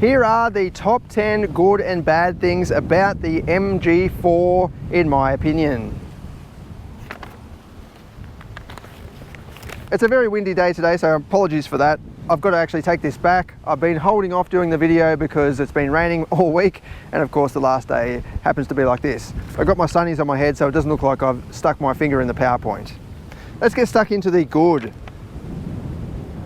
Here are the top 10 good and bad things about the MG4 in my opinion. It's a very windy day today, so apologies for that. I've got to actually take this back. I've been holding off doing the video because it's been raining all week, and of course the last day happens to be like this. I've got my sunnies on my head so it doesn't look like I've stuck my finger in the PowerPoint. Let's get stuck into the good.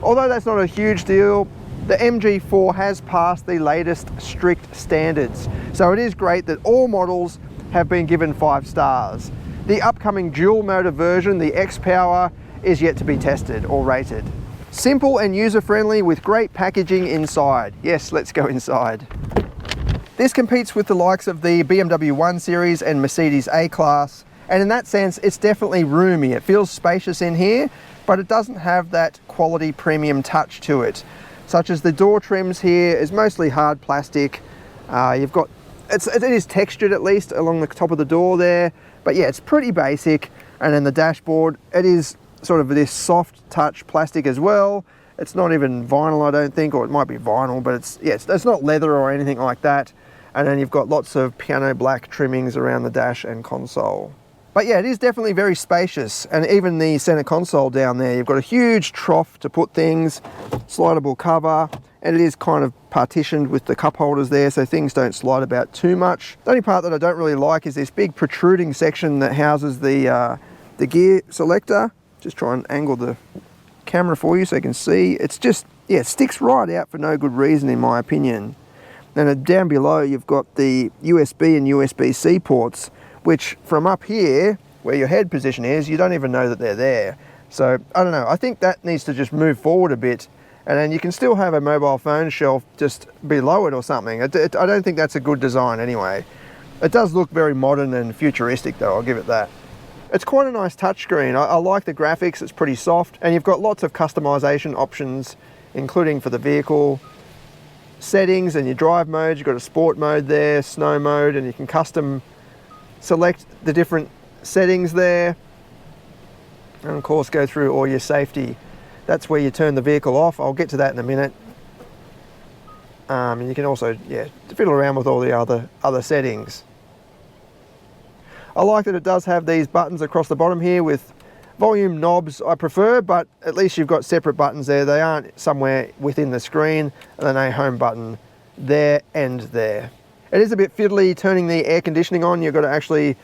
Although that's not a huge deal, the MG4 has passed the latest strict standards. So it is great that all models have been given 5 stars. The upcoming dual motor version, the X-Power, is yet to be tested or rated. Simple and user-friendly with great packaging inside. Yes, let's go inside. This competes with the likes of the BMW 1 Series and Mercedes A-Class, and in that sense it's definitely roomy. It feels spacious in here, but it doesn't have that quality premium touch to it, such as the door trims here is mostly hard plastic. You've got, it is textured at least along the top of the door there, but yeah, it's pretty basic. And then the dashboard, it is sort of this soft touch plastic as well. It's not even vinyl, I don't think, or it might be vinyl, but it's not leather or anything like that. And then you've got lots of piano black trimmings around the dash and console. But yeah, it is definitely very spacious, and even the center console down there, you've got a huge trough to put things, slidable cover, and it is kind of partitioned with the cup holders there so things don't slide about too much. The only part that I don't really like is this big protruding section that houses the gear selector. Just try and angle the camera for you so you can see. It's just, yeah, it sticks right out for no good reason in my opinion. And down below you've got the USB and USB-C ports, which from up here, where your head position is, you don't even know that they're there. So, I don't know, I think that needs to just move forward a bit, and then you can still have a mobile phone shelf just below it or something. I don't think that's a good design anyway. It does look very modern and futuristic though, I'll give it that. It's quite a nice touchscreen. I like the graphics, it's pretty soft, and you've got lots of customization options, including for the vehicle settings and your drive modes. You've got a sport mode there, snow mode, and you can custom select the different settings there. And of course go through all your safety. That's where you turn the vehicle off. I'll get to that in a minute. And you can also, yeah, fiddle around with all the other settings. I like that it does have these buttons across the bottom here with volume knobs I prefer, but at least you've got separate buttons there. They aren't somewhere within the screen, and then a home button there and there. It is a bit fiddly turning the air conditioning on. You've got to actually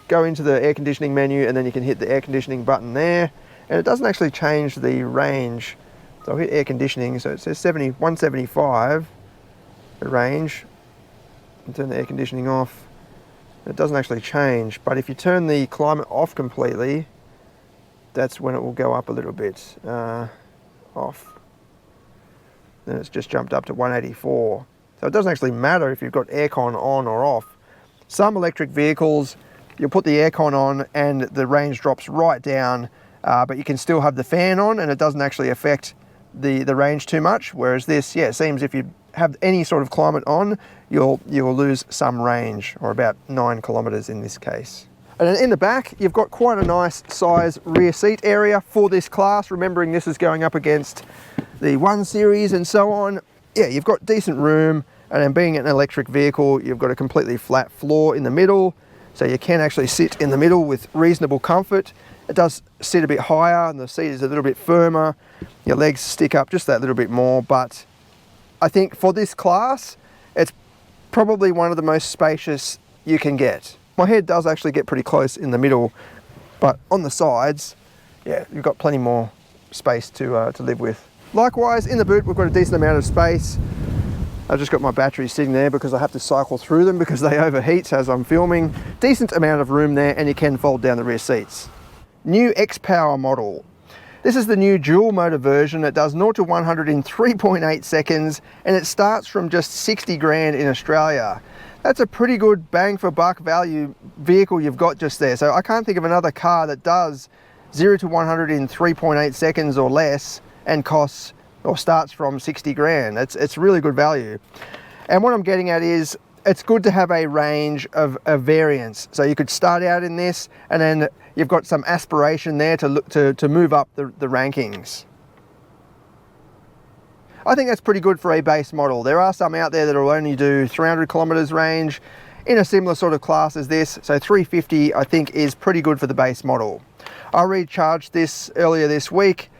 go into the air conditioning menu and then you can hit the air conditioning button there. And it doesn't actually change the range. So I'll hit air conditioning, so it says 175, the range, and turn the air conditioning off. It doesn't actually change, but if you turn the climate off completely, that's when it will go up a little bit, off. Then it's just jumped up to 184. So it doesn't actually matter if you've got aircon on or off. Some electric vehicles, you'll put the aircon on and the range drops right down, but you can still have the fan on and it doesn't actually affect the range too much. Whereas this, yeah, it seems if you have any sort of climate on, you'll lose some range, or about 9 kilometers in this case. And then in the back, you've got quite a nice size rear seat area for this class, remembering this is going up against the 1 Series and so on. Yeah, you've got decent room, and then being an electric vehicle, you've got a completely flat floor in the middle, so you can actually sit in the middle with reasonable comfort. It does sit a bit higher and the seat is a little bit firmer. Your legs stick up just that little bit more, but I think for this class, it's probably one of the most spacious you can get. My head does actually get pretty close in the middle, but on the sides, yeah, you've got plenty more space to live with. Likewise, in the boot, we've got a decent amount of space. I've just got my batteries sitting there because I have to cycle through them because they overheat as I'm filming. Decent amount of room there, and you can fold down the rear seats. New X-Power model. This is the new dual motor version. It does 0 to 100 in 3.8 seconds, and it starts from just 60 grand in Australia. That's a pretty good bang for buck value vehicle you've got just there. So I can't think of another car that does 0 to 100 in 3.8 seconds or less and costs or starts from 60 grand. It's really good value. And what I'm getting at is it's good to have a range of variants. So you could start out in this, and then you've got some aspiration there to look to move up the rankings. I think that's pretty good for a base model. There are some out there that will only do 300 kilometers range in a similar sort of class as this, so 350 I think is pretty good for the base model. I recharged this earlier this week,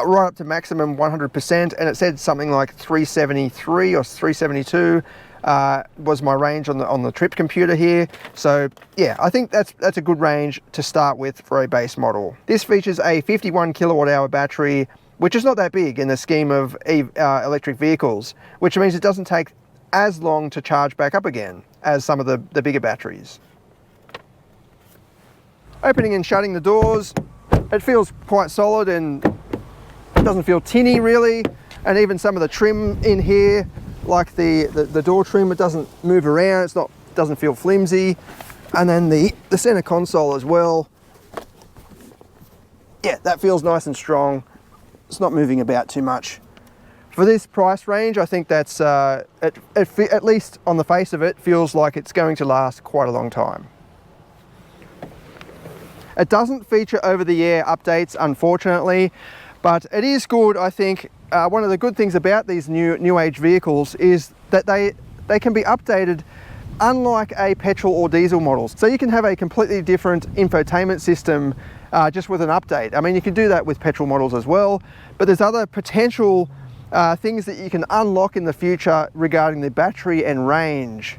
right up to maximum 100%, and it said something like 373 or 372 was my range on the trip computer here. So yeah, I think that's a good range to start with for a base model. This features a 51 kilowatt hour battery, which is not that big in the scheme of electric vehicles, which means it doesn't take as long to charge back up again as some of the bigger batteries. Opening and shutting the doors, it feels quite solid and it doesn't feel tinny really, and even some of the trim in here, like the door trim, it doesn't move around, doesn't feel flimsy. And then the center console as well, yeah, that feels nice and strong. It's not moving about too much. For this price range, I think that's, at least on the face of it, feels like it's going to last quite a long time. It doesn't feature over-the-air updates, unfortunately, but it is good, I think. One of the good things about these new age vehicles is that they can be updated unlike a petrol or diesel models. So you can have a completely different infotainment system just with an update. I mean, you can do that with petrol models as well, but there's other potential things that you can unlock in the future regarding the battery and range.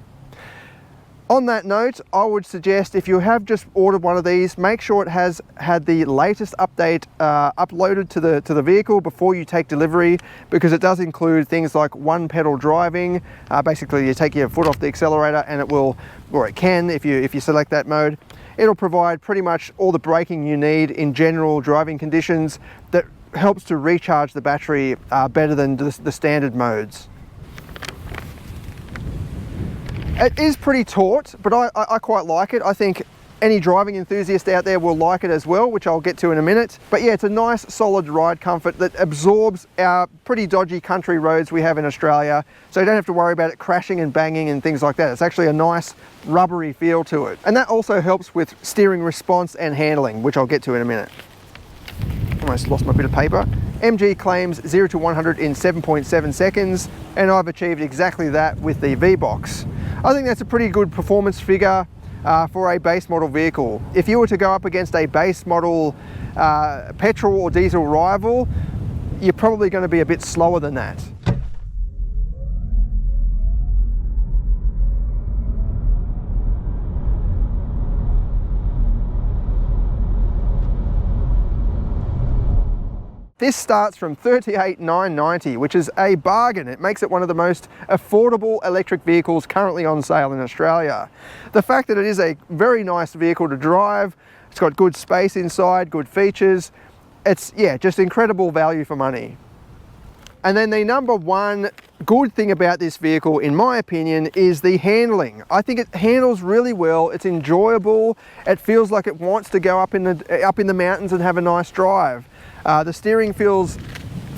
On that note, I would suggest if you have just ordered one of these, make sure it has had the latest update uploaded to the vehicle before you take delivery, because it does include things like one pedal driving. Basically, you take your foot off the accelerator and it will, or it can if you select that mode. It'll provide pretty much all the braking you need in general driving conditions that helps to recharge the battery better than the standard modes. It is pretty taut, but I quite like it. I think any driving enthusiast out there will like it as well, which I'll get to in a minute. But yeah, it's a nice solid ride comfort that absorbs our pretty dodgy country roads we have in Australia, so you don't have to worry about it crashing and banging and things like that. It's actually a nice rubbery feel to it. And that also helps with steering response and handling, which I'll get to in a minute. Almost lost my bit of paper. MG claims 0 to 100 in 7.7 seconds, and I've achieved exactly that with the V-Box. I think that's a pretty good performance figure for a base model vehicle. If you were to go up against a base model petrol or diesel rival, you're probably going to be a bit slower than that. This starts from $38,990, which is a bargain. It makes it one of the most affordable electric vehicles currently on sale in Australia. The fact that it is a very nice vehicle to drive, it's got good space inside, good features, it's, yeah, just incredible value for money. And then the number one good thing about this vehicle, in my opinion, is the handling. I think it handles really well, it's enjoyable, it feels like it wants to go up in the mountains and have a nice drive. The steering feels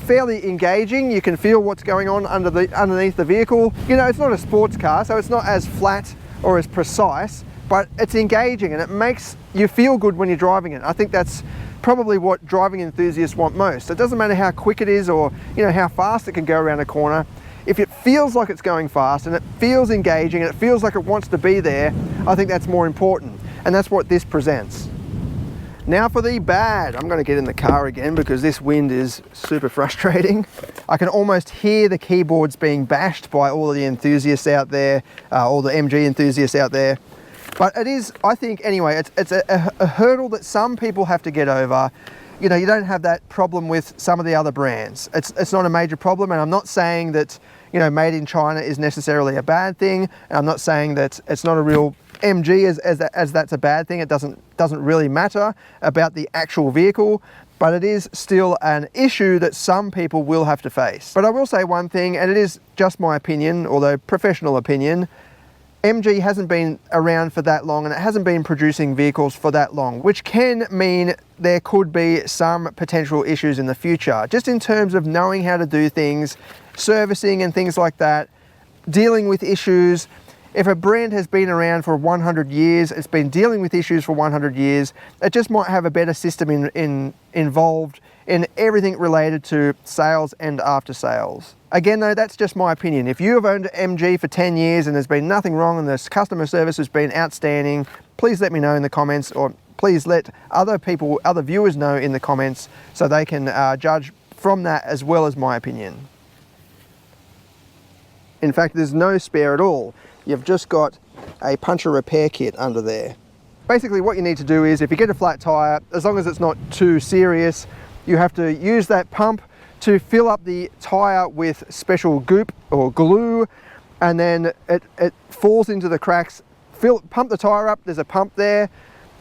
fairly engaging. You can feel what's going on underneath the vehicle. You know, it's not a sports car, so it's not as flat or as precise, but it's engaging and it makes you feel good when you're driving it. I think that's probably what driving enthusiasts want most. It doesn't matter how quick it is or, you know, how fast it can go around a corner. If it feels like it's going fast and it feels engaging and it feels like it wants to be there, I think that's more important. And that's what this presents. Now for the bad. I'm going to get in the car again because this wind is super frustrating. I can almost hear the keyboards being bashed by all of the enthusiasts out there, all the MG enthusiasts out there. But it is, I think, anyway, it's a hurdle that some people have to get over. You know, you don't have that problem with some of the other brands. It's not a major problem, and I'm not saying that, you know, made in China is necessarily a bad thing. And I'm not saying that it's not a real MG as that's a bad thing. It doesn't really matter about the actual vehicle, but it is still an issue that some people will have to face. But I will say one thing, and it is just my opinion, although professional opinion, MG hasn't been around for that long and it hasn't been producing vehicles for that long, which can mean there could be some potential issues in the future, just in terms of knowing how to do things, servicing and things like that, dealing with issues. If a brand has been around for 100 years, it's been dealing with issues for 100 years, it just might have a better system involved in everything related to sales and after sales. Again though, that's just my opinion. If you have owned MG for 10 years and there's been nothing wrong and the customer service has been outstanding, please let me know in the comments, or please let other people, other viewers know in the comments, so they can judge from that as well as my opinion. In fact, there's no spare at all. You've just got a puncture repair kit under there. Basically what you need to do is, if you get a flat tire, as long as it's not too serious, you have to use that pump to fill up the tire with special goop or glue, and then it falls into the cracks. Pump the tire up, there's a pump there,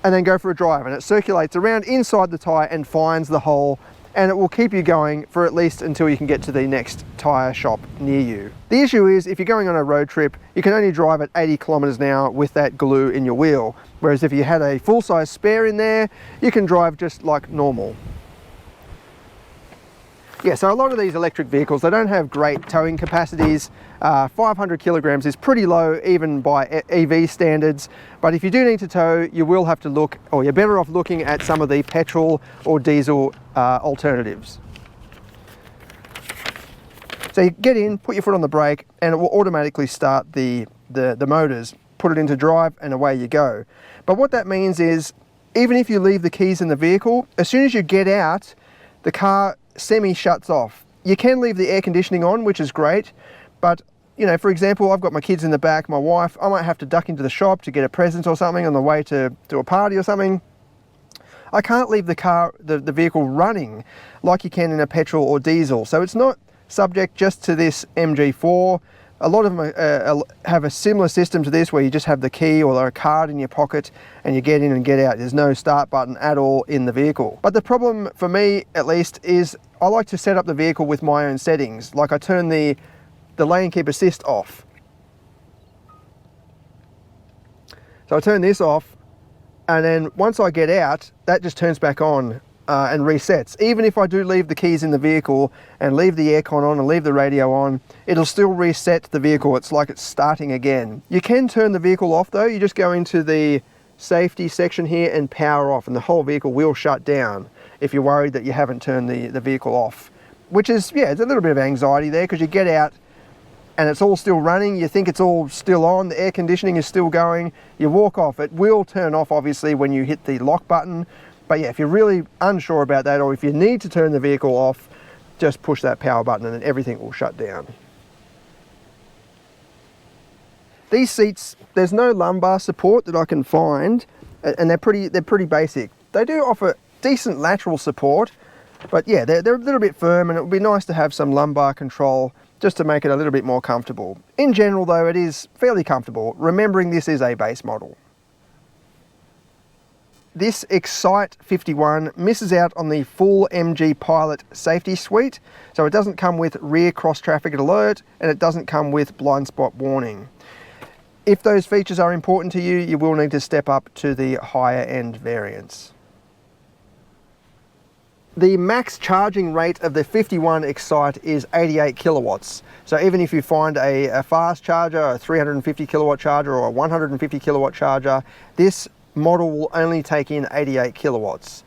and then go for a drive, and it circulates around inside the tire and finds the hole, and it will keep you going for at least until you can get to the next tire shop near you. The issue is, if you're going on a road trip, you can only drive at 80 kilometers an hour with that glue in your wheel, whereas if you had a full-size spare in there, you can drive just like normal. Yeah, so a lot of these electric vehicles, they don't have great towing capacities. 500 kilograms is pretty low even by EV standards, but if you do need to tow, you will have to look, or you're better off looking at some of the petrol or diesel alternatives. So you get in, put your foot on the brake, and it will automatically start the motors, put it into drive, and away you go. But what that means is, even if you leave the keys in the vehicle, as soon as you get out, the car semi-shuts off. You can leave the air conditioning on, which is great, but you know, for example, I've got my kids in the back, my wife, I might have to duck into the shop to get a present or something on the way to a party or something. I can't leave the car, the vehicle running like you can in a petrol or diesel. So it's not subject just to this MG4. A lot of them have a similar system to this, where you just have the key or a card in your pocket and you get in and get out. There's no start button at all in the vehicle. But the problem for me, at least, is I like to set up the vehicle with my own settings. Like I turn the lane keep assist off. So I turn this off, and then once I get out, that just turns back on and resets. Even if I do leave the keys in the vehicle and leave the aircon on and leave the radio on, it'll still reset the vehicle. It's like it's starting again. You can turn the vehicle off though. You just go into the safety section here and power off, and the whole vehicle will shut down if you're worried that you haven't turned the vehicle off. Which is, yeah, it's a little bit of anxiety there, because you get out and it's all still running. You think it's all still on, the air conditioning is still going. You walk off, it will turn off obviously when you hit the lock button. But yeah, if you're really unsure about that, or if you need to turn the vehicle off, just push that power button and then everything will shut down. These seats, there's no lumbar support that I can find, and they're pretty basic. They do offer decent lateral support, but yeah, they're a little bit firm, and it would be nice to have some lumbar control just to make it a little bit more comfortable. In general though, it is fairly comfortable, remembering this is a base model. This Excite 51 misses out on the full MG Pilot safety suite, so it doesn't come with rear cross traffic alert, and it doesn't come with blind spot warning. If those features are important to you, you will need to step up to the higher end variants. The max charging rate of the 51 Excite is 88 kilowatts. So even if you find a fast charger, a 350 kilowatt charger or a 150 kilowatt charger, this model will only take in 88 kilowatts.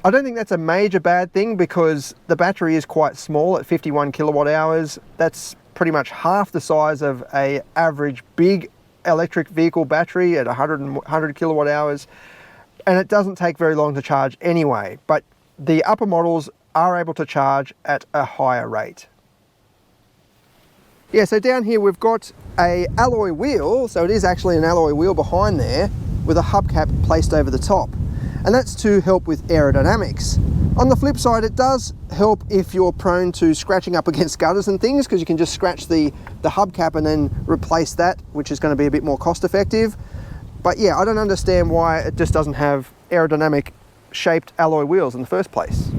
I don't think that's a major bad thing, because the battery is quite small at 51 kilowatt hours. That's pretty much half the size of an average big electric vehicle battery at 100 kilowatt hours, and it doesn't take very long to charge anyway. But the upper models are able to charge at a higher rate. Yeah, so down here we've got a alloy wheel, so it is actually an alloy wheel behind there, with a hubcap placed over the top, and that's to help with aerodynamics. On the flip side, it does help if you're prone to scratching up against gutters and things, because you can just scratch the hubcap and then replace that, which is going to be a bit more cost effective. But yeah, I don't understand why it just doesn't have aerodynamic shaped alloy wheels in the first place.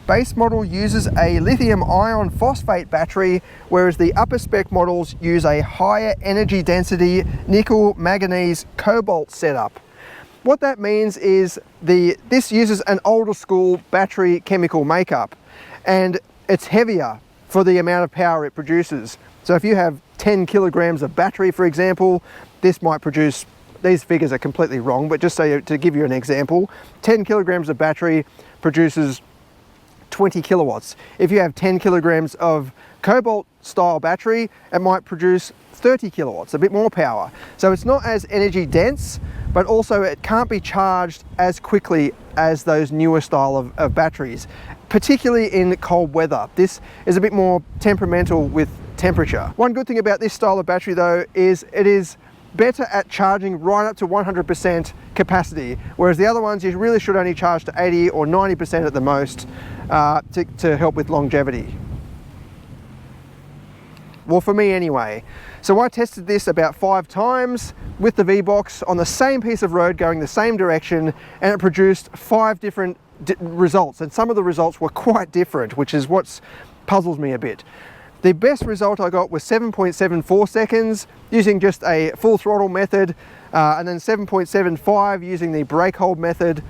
Base model uses a lithium iron phosphate battery, whereas the upper spec models use a higher energy density nickel manganese cobalt setup. What that means is this uses an older school battery chemical makeup, and it's heavier for the amount of power it produces. So if you have 10 kilograms of battery, for example, this might produce, these figures are completely wrong, but just so to give you an example, 10 kilograms of battery produces 20 kilowatts. If you have 10 kilograms of cobalt style battery, it might produce 30 kilowatts, a bit more power. So it's not as energy dense, but also it can't be charged as quickly as those newer style of batteries, particularly in cold weather. This is a bit more temperamental with temperature. One good thing about this style of battery though is it is better at charging right up to 100% capacity, whereas the other ones you really should only charge to 80 or 90% at the most to help with longevity. Well, for me anyway. So I tested this about 5 times with the V-Box on the same piece of road going the same direction, and it produced 5 different results, and some of the results were quite different, which is what puzzles me a bit. The best result I got was 7.74 seconds using just a full throttle method, and then 7.75 using the brake hold method.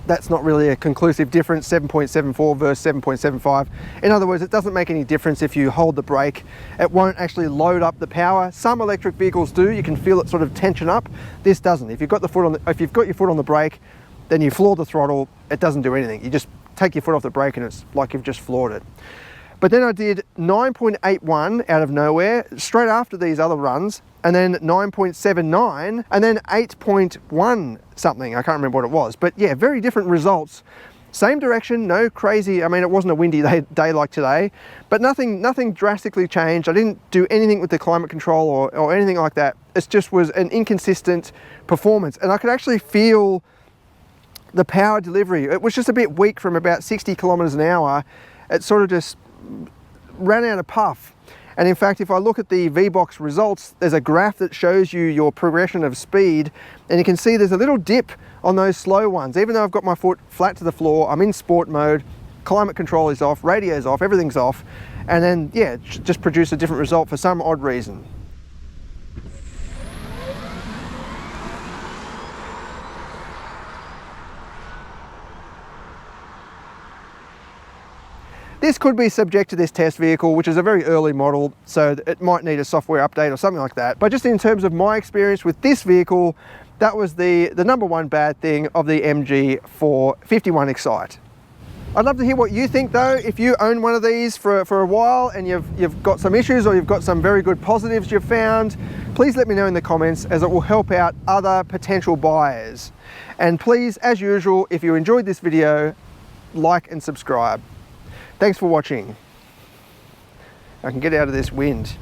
That's not really a conclusive difference, 7.74 versus 7.75. In other words, it doesn't make any difference if you hold the brake. It won't actually load up the power. Some electric vehicles do, you can feel it sort of tension up. This doesn't. If you've got your foot on the brake, then you floor the throttle, it doesn't do anything. You just take your foot off the brake and it's like you've just floored it. But then I did 9.81 out of nowhere straight after these other runs, and then 9.79, and then 8.1 something. I can't remember what it was, but yeah, very different results. Same direction, no crazy, I mean, it wasn't a windy day like today, but nothing drastically changed. I didn't do anything with the climate control or anything like that. It just was an inconsistent performance, and I could actually feel the power delivery. It was just a bit weak from about 60 kilometers an hour. It sort of just ran out of puff. And in fact, if I look at the V-Box results, there's a graph that shows you your progression of speed, and you can see there's a little dip on those slow ones. Even though I've got my foot flat to the floor, I'm in sport mode, climate control is off, radio's off, everything's off, and then yeah, just produce a different result for some odd reason. This could be subject to this test vehicle, which is a very early model, so it might need a software update or something like that. But just in terms of my experience with this vehicle, that was the number one bad thing of the MG4 51 Excite. I'd love to hear what you think though. If you own one of these for a while and you've got some issues or you've got some very good positives you've found, please let me know in the comments, as it will help out other potential buyers. And please, as usual, if you enjoyed this video, like and subscribe. Thanks for watching. I can get out of this wind.